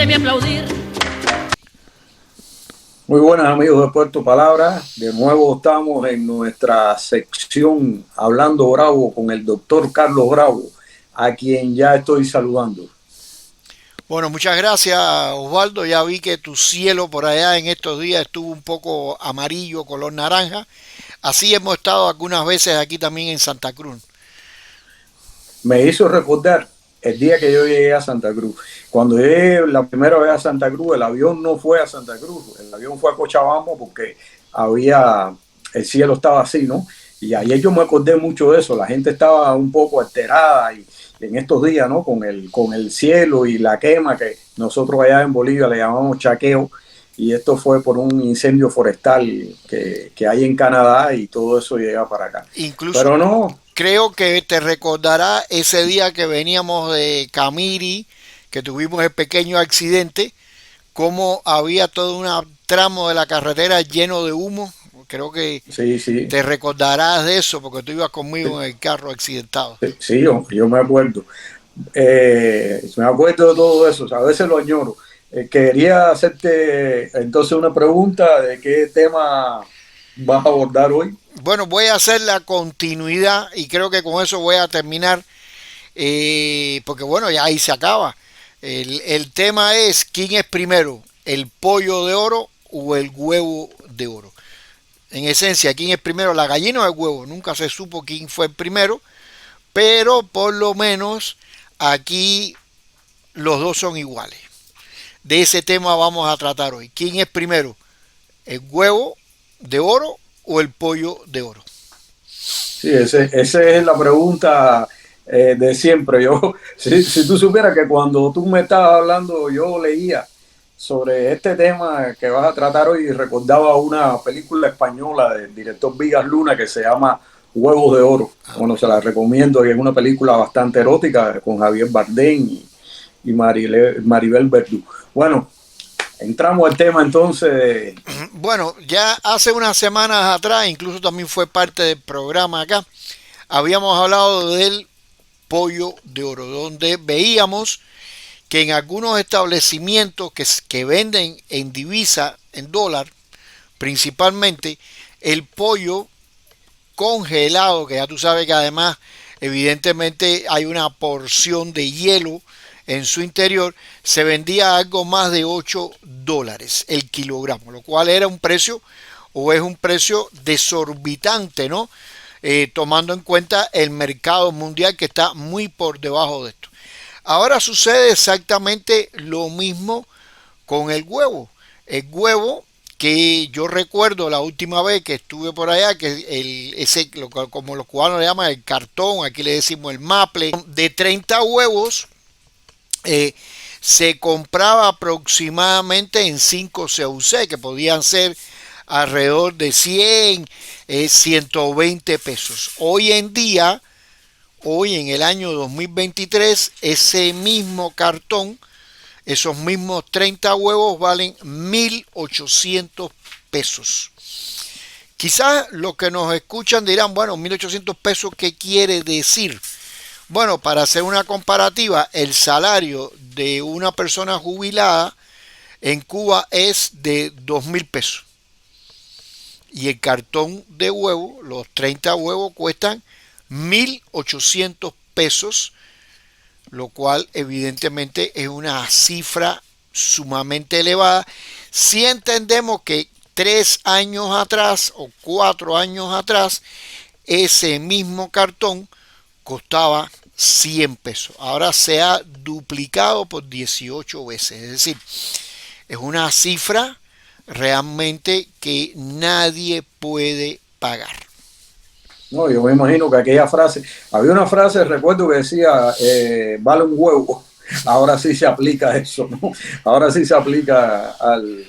déjeme aplaudir. Muy buenas amigos de Puerto Palabra, de nuevo estamos en nuestra sección Hablando Bravo con el doctor Carlos Bravo, a quien ya estoy saludando. Bueno, muchas gracias Osvaldo, ya vi que tu cielo por allá en estos días estuvo un poco amarillo, color naranja, así hemos estado algunas veces aquí también en Santa Cruz. Me hizo recordar el día que yo llegué a Santa Cruz. Cuando llegué la primera vez a Santa Cruz, el avión no fue a Santa Cruz, el avión fue a Cochabamba porque el cielo estaba así, ¿no? Y ayer yo me acordé mucho de eso, la gente estaba un poco alterada y en estos días, ¿no? Con el cielo y la quema que nosotros allá en Bolivia le llamamos chaqueo, y esto fue por un incendio forestal que hay en Canadá y todo eso llega para acá. Incluso Pero no. creo que te recordará ese día que veníamos de Camiri, que tuvimos el pequeño accidente, cómo había todo un tramo de la carretera lleno de humo. Creo que Sí, sí. te recordarás de eso porque tú ibas conmigo en el carro accidentado. Sí, yo me acuerdo. Me acuerdo de todo eso, a veces lo añoro. Quería hacerte entonces una pregunta de qué tema vas a abordar hoy. Bueno, voy a hacer la continuidad y creo que con eso voy a terminar, porque bueno, ya ahí se acaba. El tema es quién es primero, el pollo de oro o el huevo de oro. En esencia, quién es primero, la gallina o el huevo. Nunca se supo quién fue el primero, pero por lo menos aquí los dos son iguales. De ese tema vamos a tratar hoy. ¿Quién es primero, el huevo de oro o el pollo de oro? Sí, esa es la pregunta de siempre. Si tú supieras que cuando tú me estabas hablando, yo leía sobre este tema que vas a tratar hoy y recordaba una película española del director Vigas Luna que se llama Huevos de Oro. Bueno, se la recomiendo, y es una película bastante erótica con Javier Bardem y Maribel Verdú. Bueno, entramos al tema entonces. Bueno, ya hace unas semanas atrás, incluso también fue parte del programa acá, habíamos hablado del pollo de oro, donde veíamos que en algunos establecimientos que venden en divisa, en dólar, principalmente, el pollo congelado, que ya tú sabes que además evidentemente hay una porción de hielo en su interior, se vendía algo más de $8 el kilogramo, lo cual era un precio o es un precio desorbitante, ¿no? Tomando en cuenta el mercado mundial que está muy por debajo de esto. Ahora sucede exactamente lo mismo con el huevo. El huevo que yo recuerdo la última vez que estuve por allá, que como los cubanos le llaman el cartón, aquí le decimos el maple, de 30 huevos, se compraba aproximadamente en 5 CUC, que podían ser alrededor de 100, 120 pesos. Hoy en el año 2023, ese mismo cartón, esos mismos 30 huevos valen 1.800 pesos. Quizás los que nos escuchan dirán, bueno, 1.800 pesos, ¿qué quiere decir? Bueno, para hacer una comparativa, el salario de una persona jubilada en Cuba es de 2.000 pesos. Y el cartón de huevo, los 30 huevos cuestan 1.800 pesos, lo cual evidentemente es una cifra sumamente elevada. Si entendemos que 3 años atrás o 4 años atrás, ese mismo cartón costaba 100 pesos. Ahora se ha duplicado por 18 veces. Es decir, es una cifra realmente que nadie puede pagar. No, yo me imagino que había una frase, recuerdo que decía, vale un huevo. Ahora sí se aplica eso, ¿no? Ahora sí se aplica al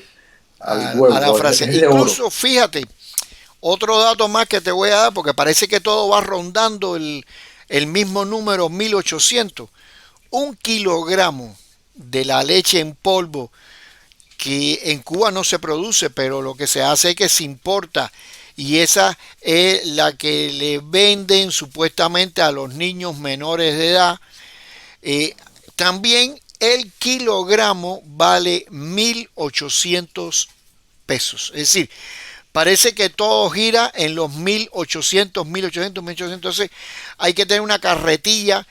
A la huevo, frase. es de oro. Incluso, fíjate, otro dato más que te voy a dar, porque parece que todo va rondando el mismo número 1.800. Un kilogramo de la leche en polvo, que en Cuba no se produce, pero lo que se hace es que se importa, y esa es la que le venden supuestamente a los niños menores de edad. También el kilogramo vale 1.800 pesos. Es decir, parece que todo gira en los 1.800, 1.800, 1.800. Entonces hay que tener una carretilla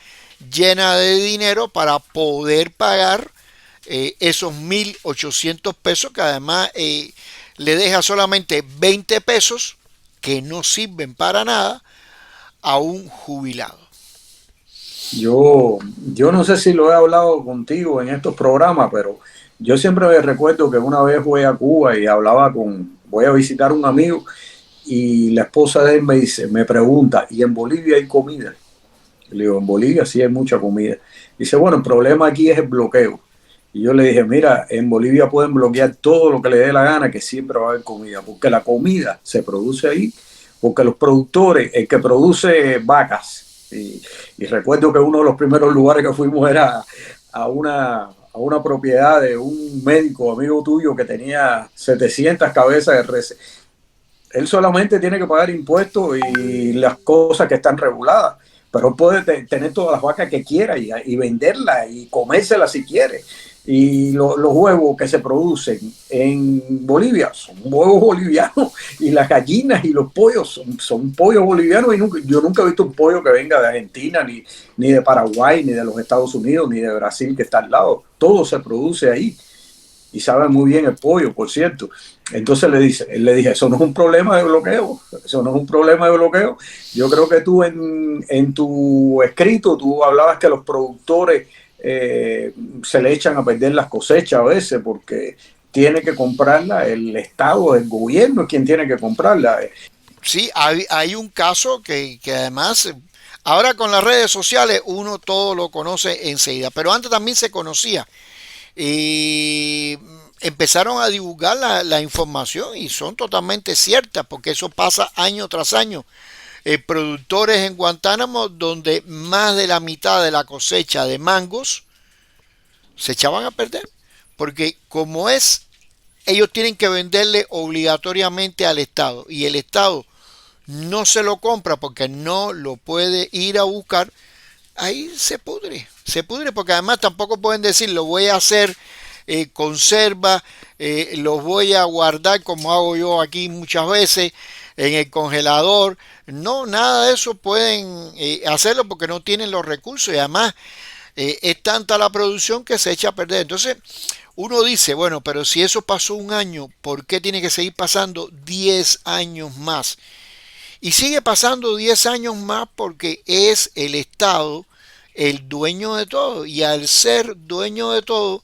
llena de dinero para poder pagar esos 1.800 pesos, que además le deja solamente 20 pesos que no sirven para nada a un jubilado. Yo no sé si lo he hablado contigo en estos programas, pero yo siempre me recuerdo que una vez fui a Cuba y voy a visitar a un amigo y la esposa de él me pregunta, ¿y en Bolivia hay comida? Le digo, en Bolivia sí hay mucha comida. Dice, bueno, el problema aquí es el bloqueo. Y yo le dije, mira, en Bolivia pueden bloquear todo lo que le dé la gana, que siempre va a haber comida, porque la comida se produce ahí, porque los productores, el que produce vacas, y recuerdo que uno de los primeros lugares que fuimos era a una propiedad de un médico amigo tuyo que tenía 700 cabezas de res. Él solamente tiene que pagar impuestos y las cosas que están reguladas, pero él puede tener todas las vacas que quiera y venderlas y comérselas si quiere. Y los huevos que se producen en Bolivia son huevos bolivianos, y las gallinas y los pollos son pollos bolivianos, y yo nunca he visto un pollo que venga de Argentina, ni de Paraguay, ni de los Estados Unidos, ni de Brasil, que está al lado. Todo se produce ahí y sabe muy bien el pollo, por cierto. Entonces él le dije, eso no es un problema de bloqueo, eso no es un problema de bloqueo. Yo creo que tú en tu escrito, tú hablabas que los productores se le echan a perder las cosechas a veces porque tiene que comprarla el Estado, el gobierno es quien tiene que comprarla. Sí, hay un caso que además, ahora con las redes sociales uno todo lo conoce enseguida, pero antes también se conocía. Y empezaron a divulgar la información y son totalmente ciertas, porque eso pasa año tras año. Productores en Guantánamo donde más de la mitad de la cosecha de mangos se echaban a perder, porque como es, ellos tienen que venderle obligatoriamente al Estado y el Estado no se lo compra porque no lo puede ir a buscar. Ahí se pudre, porque además tampoco pueden decir lo voy a hacer conserva, los voy a guardar como hago yo aquí muchas veces en el congelador. No, nada de eso pueden hacerlo porque no tienen los recursos, y además es tanta la producción que se echa a perder. Entonces uno dice, bueno, pero si eso pasó un año, ¿por qué tiene que seguir pasando 10 años más? Y sigue pasando 10 años más porque es el Estado el dueño de todo, y al ser dueño de todo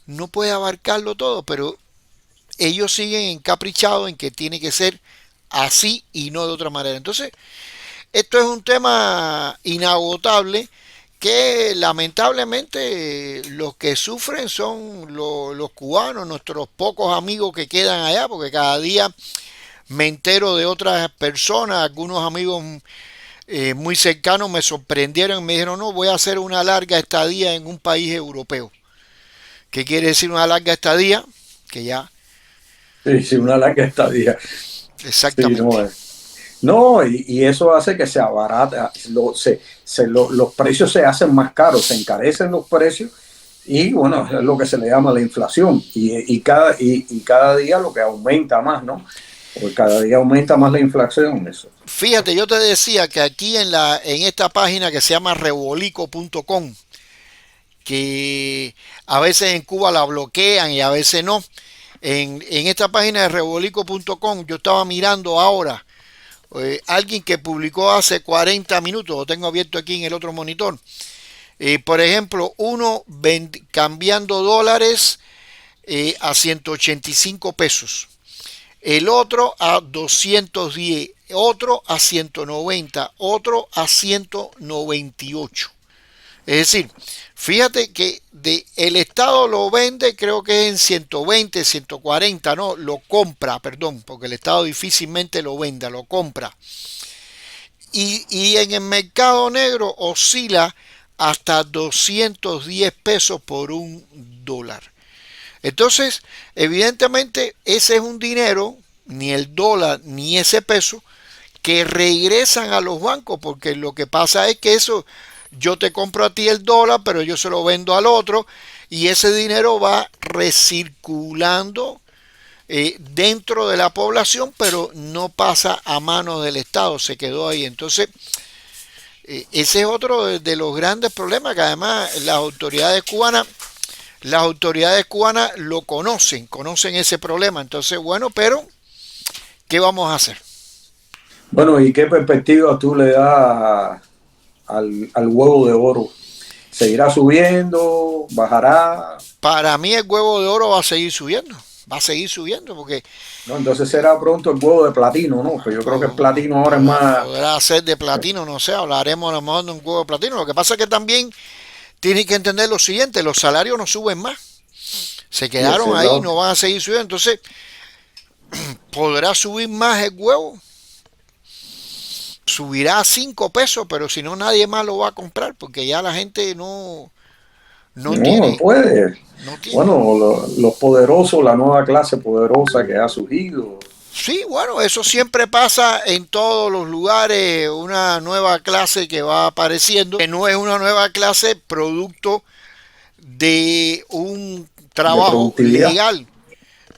no puede abarcarlo todo, pero ellos siguen encaprichados en que tiene que ser así y no de otra manera. Entonces esto es un tema inagotable que lamentablemente los que sufren son los cubanos, nuestros pocos amigos que quedan allá, porque cada día me entero de otras personas, algunos amigos muy cercanos me sorprendieron y me dijeron, no, voy a hacer una larga estadía en un país europeo. ¿Qué quiere decir una larga estadía? Que ya... Sí, sí, una larga estadía. Sí, Exactamente. no, y eso hace que se abarata, los precios se hacen más caros, se encarecen los precios, y bueno, es lo que se le llama la inflación, y cada día lo que aumenta más, ¿no? Porque cada día aumenta más la inflación. Eso. Fíjate, yo te decía que aquí en esta página que se llama rebolico.com, que a veces en Cuba la bloquean y a veces no. En esta página de rebolico.com yo estaba mirando ahora alguien que publicó hace 40 minutos, lo tengo abierto aquí en el otro monitor. Por ejemplo, uno cambiando dólares a 185 pesos, el otro a 210, otro a 190, otro a 198. Es decir, fíjate que el Estado lo vende, creo que es en 120, 140, no, lo compra, perdón, porque el Estado difícilmente lo vende, lo compra. Y en el mercado negro oscila hasta 210 pesos por un dólar. Entonces, evidentemente, ese es un dinero, ni el dólar ni ese peso, que regresan a los bancos, porque lo que pasa es que eso, yo te compro a ti el dólar, pero yo se lo vendo al otro, y ese dinero va recirculando dentro de la población, pero no pasa a manos del Estado, se quedó ahí. Entonces, ese es otro de los grandes problemas que además las autoridades cubanas lo conocen ese problema. Entonces, bueno, pero ¿qué vamos a hacer? Bueno, ¿y qué perspectiva tú le das al huevo de oro? ¿Seguirá subiendo? ¿Bajará? Para mí el huevo de oro va a seguir subiendo porque No, entonces será pronto el huevo de platino, ¿no? Pues yo creo que el platino ahora es más... podrá ser de platino, no sé, hablaremos a lo mejor de un huevo de platino. Lo que pasa es que también tienen que entender lo siguiente, los salarios no suben más, se Sí, ese quedaron es ahí, no van a seguir subiendo, entonces podrá subir más el huevo, subirá a 5 pesos, pero si no nadie más lo va a comprar porque ya la gente no No tiene, puede. no tiene. Bueno, los poderosos, la nueva clase poderosa que ha surgido. Sí, bueno, eso siempre pasa en todos los lugares, una nueva clase que va apareciendo, que no es una nueva clase producto de un De trabajo productividad. legal,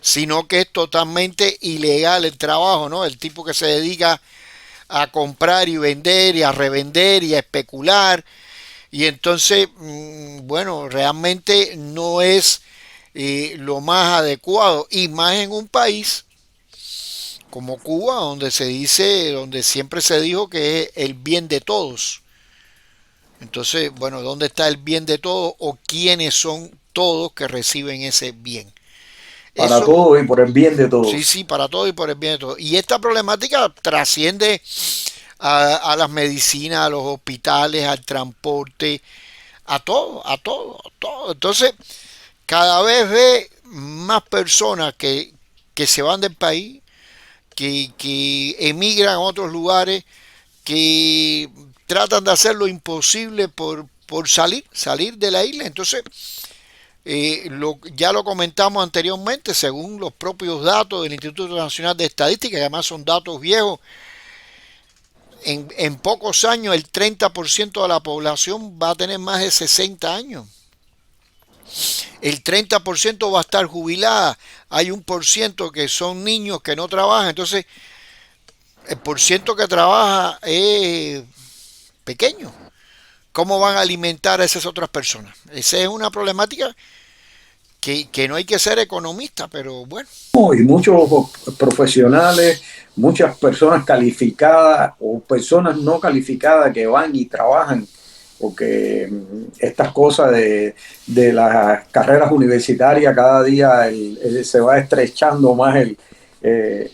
sino que es totalmente ilegal el trabajo, ¿no? El tipo que se dedica a comprar y vender y a revender y a especular. Y entonces, bueno, realmente no es lo más adecuado. Y más en un país como Cuba, donde siempre se dijo que es el bien de todos. Entonces, bueno, ¿dónde está el bien de todos o quiénes son todos que reciben ese bien? Para Eso, todos y por el bien de sí, todos. sí, para todos y por el bien de todos. Y esta problemática trasciende a las medicinas, a los hospitales, al transporte, a todo, a todo, a todo. Entonces, cada vez ve más personas que se van del país, que emigran a otros lugares, que tratan de hacer lo imposible por salir de la isla. Entonces, ya lo comentamos anteriormente, según los propios datos del Instituto Nacional de Estadística, que además son datos viejos, en pocos años el 30% de la población va a tener más de 60 años. El 30% va a estar jubilada. Hay un por ciento que son niños que no trabajan. Entonces, el por ciento que trabaja es pequeño. ¿Cómo van a alimentar a esas otras personas? Esa es una problemática que no hay que ser economista, pero bueno. No, y muchos profesionales, muchas personas calificadas o personas no calificadas que van y trabajan, porque estas cosas de las carreras universitarias, cada día se va estrechando más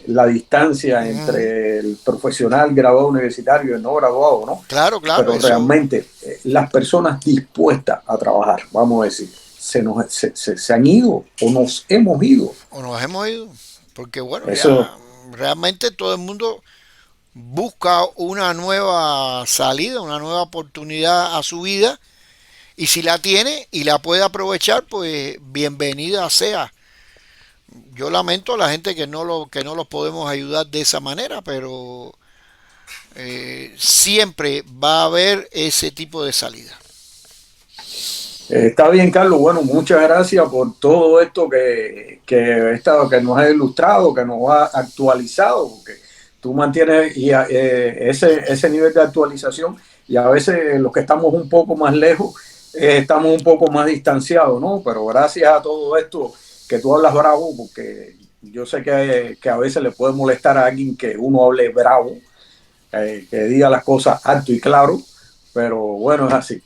la distancia entre el profesional graduado universitario y el no graduado, ¿no? Claro, claro, Pero eso. realmente las personas dispuestas a trabajar, vamos a decir, se han ido o nos hemos ido. O nos hemos ido. Porque bueno, Eso, ya realmente todo el mundo busca una nueva salida, una nueva oportunidad a su vida. Y si la tiene y la puede aprovechar, pues bienvenida sea. Yo lamento a la gente que no los podemos ayudar de esa manera, pero siempre va a haber ese tipo de salida. está bien, Carlos. Bueno, muchas gracias por todo esto que nos ha ilustrado, que nos ha actualizado, porque tú mantienes ese nivel de actualización y a veces los que estamos un poco más lejos, estamos un poco más distanciados, ¿no? Pero gracias a todo esto que tú hablas bravo, porque yo sé que a veces le puede molestar a alguien que uno hable bravo, que diga las cosas alto y claro, pero bueno, es así.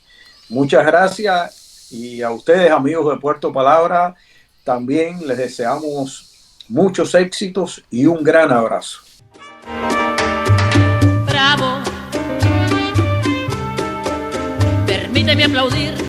Muchas gracias y a ustedes, amigos de Puerto Palabra, también les deseamos muchos éxitos y un gran abrazo. Bravo, permíteme aplaudir.